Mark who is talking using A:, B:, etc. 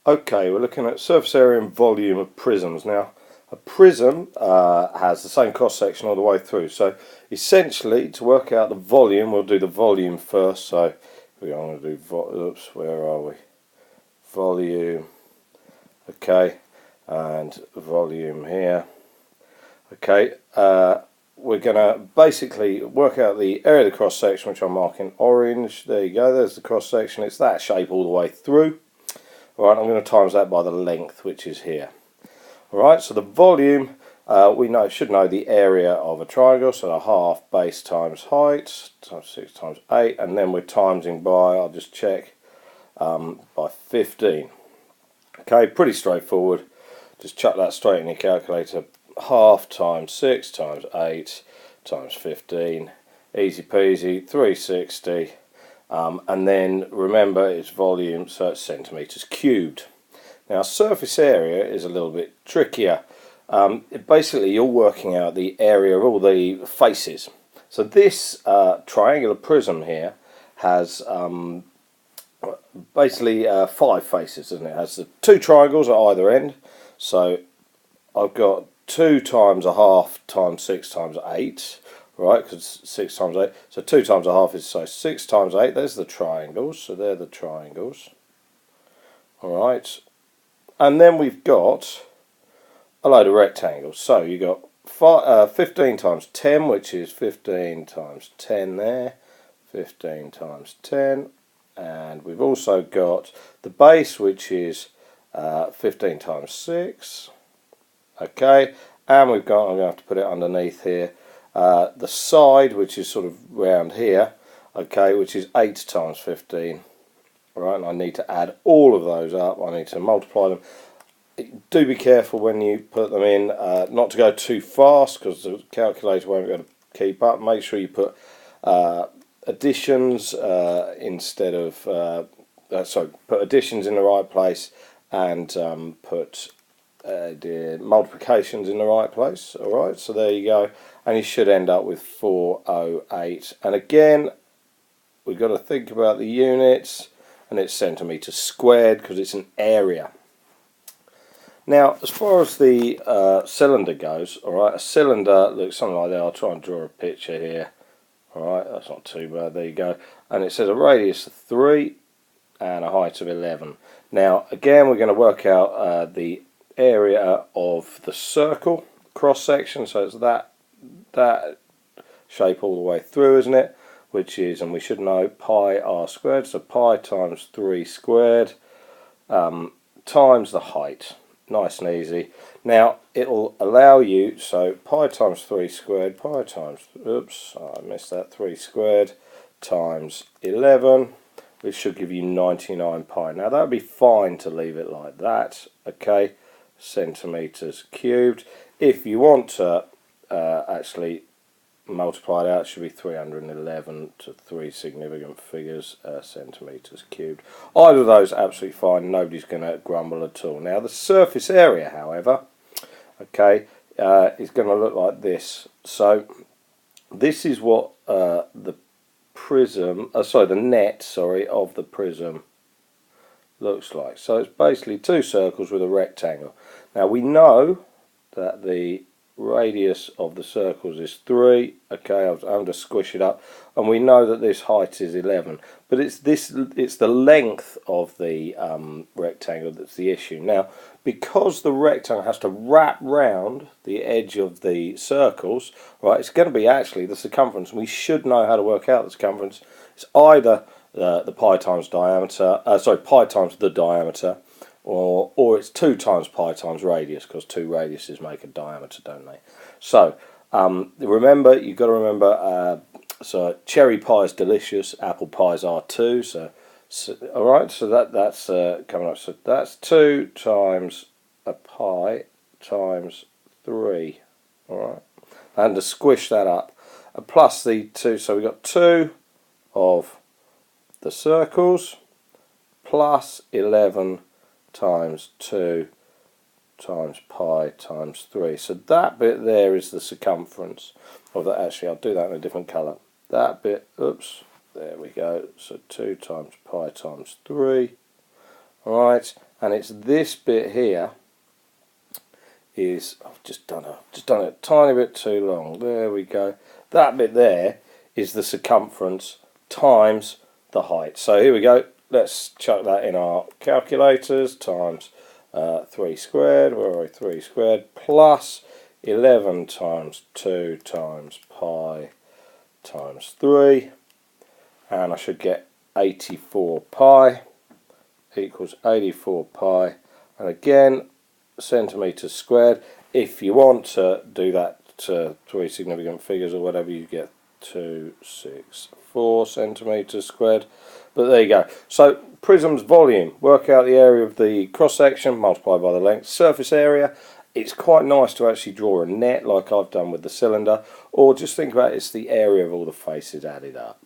A: Okay, we're looking at surface area and volume of prisms. Now, a prism has the same cross section all the way through. So, essentially, to work out the volume, we'll do the volume first. So, we're going to do, oops, where are we? Volume, okay, and volume here. Okay, we're going to basically work out the area of the cross section, which I'm marking orange. There you go, there's the cross section. It's that shape all the way through. Alright, I'm going to times that by the length, which is here. Alright, so the volume, we should know the area of a triangle, so a half base times height, times 6 times 8, and then we're timesing by, I'll just check, by 15. Okay, pretty straightforward. Just chuck that straight in your calculator. Half times 6 times 8 times 15. Easy peasy, 360. And then remember it's volume, so it's centimetres cubed. Now surface area is a little bit trickier. Basically you're working out the area of all the faces. So this triangular prism here has basically 5 faces, doesn't it? It has the 2 triangles at either end. So I've got 2 times a half times 6 times 8. Right, because 6 times 8, so 2 times a half is, so 6 times 8, there's the triangles, so they're the triangles. Alright, and then we've got a load of rectangles, so you've got 15 times 10, which is 15 times 10 there, 15 times 10, and we've also got the base, which is 15 times 6, okay, and we've got, I'm going to have to put it underneath here, the side, which is sort of round here, okay, which is 8 times 15. Alright, and I need to add all of those up. I need to multiply them. Do be careful when you put them in, not to go too fast, because the calculator won't be able to keep up. Make sure you put additions instead of, put additions in the right place, and put multiplications in the right place. Alright, so there you go, and you should end up with 408. And again, we've got to think about the units, and it's centimetres squared because it's an area. Now, as far as the cylinder goes, alright, a cylinder looks something like that. I'll try and draw a picture here. Alright, that's not too bad, there you go. And it says a radius of 3 and a height of 11. Now, again, we're going to work out the area of the circle cross section, so it's that shape all the way through, isn't it, which is, and we should know, pi r squared, so pi times 3 squared times the height. Nice and easy. Now it'll allow you, so pi times 3 squared, pi times, oops, I missed that, 3 squared times 11, which should give you 99 pi. Now that would be fine to leave it like that, okay, centimetres cubed. If you want to actually multiply it out, it should be 311 to 3 significant figures, centimetres cubed. Either of those absolutely fine, nobody's going to grumble at all. Now the surface area, however, okay, is going to look like this. So this is what the prism, the net of the prism looks like. So it's basically 2 circles with a rectangle. Now we know that the radius of the circles is 3. Okay, I'm going to squish it up, and we know that this height is 11. But it's the length of the rectangle that's the issue. Now, because the rectangle has to wrap round the edge of the circles, right? It's going to be actually the circumference. We should know how to work out the circumference. It's either the pi times diameter, pi times the diameter, or it's 2 times pi times radius, because 2 radiuses make a diameter, don't they? So remember, you've got to remember, so cherry pie is delicious, apple pies are too. So alright, so that's coming up. So that's 2 times a pi times 3. Alright, and to squish that up, plus the 2, so we've got 2 of the circles plus 11 times 2 times pi times 3. So that bit there is the circumference of that. Actually, I'll do that in a different colour. That bit, oops, there we go. So 2 times pi times 3. Alright, and it's this bit here is, I've just done it a tiny bit too long. There we go. That bit there is the circumference times the height. So here we go. Let's chuck that in our calculators. Times 3 squared. Where are we? 3 squared plus 11 times 2 times pi times 3, and I should get 84 pi equals 84 pi, and again centimetres squared. If you want to do that to 3 significant figures or whatever, you get 264 centimetres squared. But there you go. So Prism's volume, work out the area of the cross section, multiply by the length. Surface area, it's quite nice to actually draw a net like I've done with the cylinder, or just think about it's the area of all the faces added up.